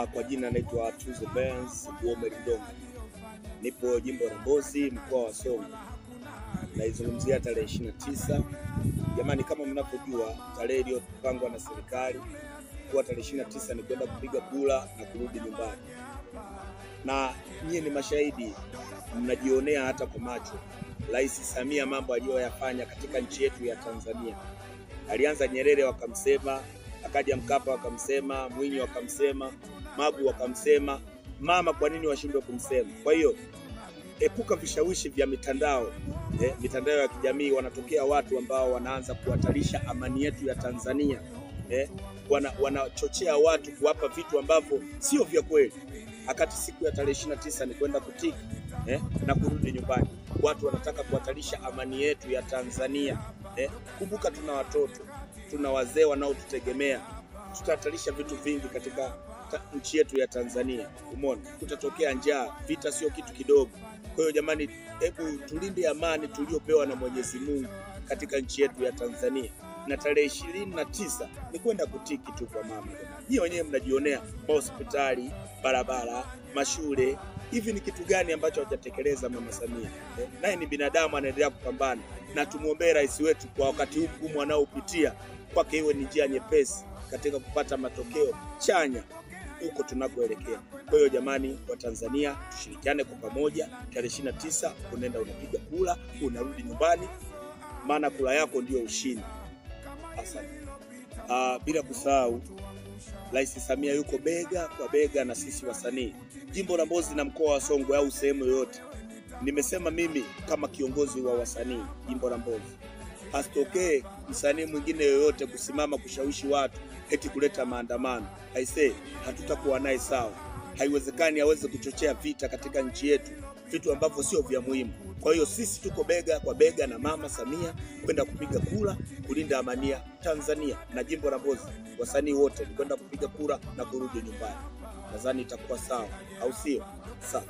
Kwa jina naitwa Tunzo Benzi kuwa. Nipo jimbo la Mbozi, mkoa wa Songwe. Naizungumzia tarehe 29. Jamani, kama mnavyojua tarehe iliyopangwa na serikali kwa tarehe 29 ni kwenda kupiga kura na kurudi nyumbani. Na nyie ni mashahidi, mnajionea hata kwa macho. Rais Samia mambo aliyoyafanya katika nchi yetu ya Tanzania. Alianza Nyerere wakamsema, akaja Mkapa wakamsema, Mwinyi wakamsema, Magu wakamsema. Mama kwa nini washindwe kumsema? Kwa hiyo epuka vishawishi vya mitandao. Mitandao ya kijamii wanatokea watu ambao wanaanza kuhatarisha amani yetu ya Tanzania. Wanachochea watu kuwapa vitu ambavyo sio vya kweli. Wakati siku ya tarehe 29 ni kwenda kutiki na kurudi nyumbani. Watu wanataka kuhatarisha amani yetu ya Tanzania. Kumbuka tuna watoto, tuna wazee wanaotutegemea. Tutahatarisha vitu vingi katika nchi yetu ya Tanzania. Umeona? Kutatokea njaa, vita sio kitu kidogo. Kwa hiyo jamani, hebu tulinde amani tuliopewa na Mwenyezi Mungu katika nchi yetu ya Tanzania. Na tarehe 29 ni kwenda kutiki tu kwa mama. Nyie wenyewe mnajionea hospitali, barabara, mashule. Hivi ni kitu gani ambacho hajatekeleza Mama Samia? Naye ni binadamu, anaendelea kupambana. Na tumuombee rais wetu kwa wakati huu mgumu anaopitia, kwake iwe ni njia nyepesi katika kupata matokeo chanya huko tunakoelekea. Kwa hiyo jamani, wa Tanzania tushirikiane kwa pamoja. Tarehe 29 unaenda unapiga kura, unarudi nyumbani, maana kura yako ndio ushindi. Asante. Bila kusahau Rais Samia yuko bega kwa bega na sisi wasanii jimbo la Mbozi na mkoa wa Songwe au sehemu yoyote. Nimesema mimi kama kiongozi wa wasanii jimbo la Mbozi, hasitokee msanii mwingine yoyote kusimama kushawishi watu eti kuleta maandamano. Aisee, hatutakuwa naye sawa. Haiwezekani aweze kuchochea vita katika nchi yetu, vitu ambavyo sio vya muhimu. Kwa hiyo sisi tuko bega kwa bega na Mama Samia kwenda kupiga kura kulinda amani ya Tanzania, na jimbo la Mbozi wasanii wote ni kwenda kupiga kura na kurudi nyumbani. Nadhani itakuwa sawa, au sio? Sawa.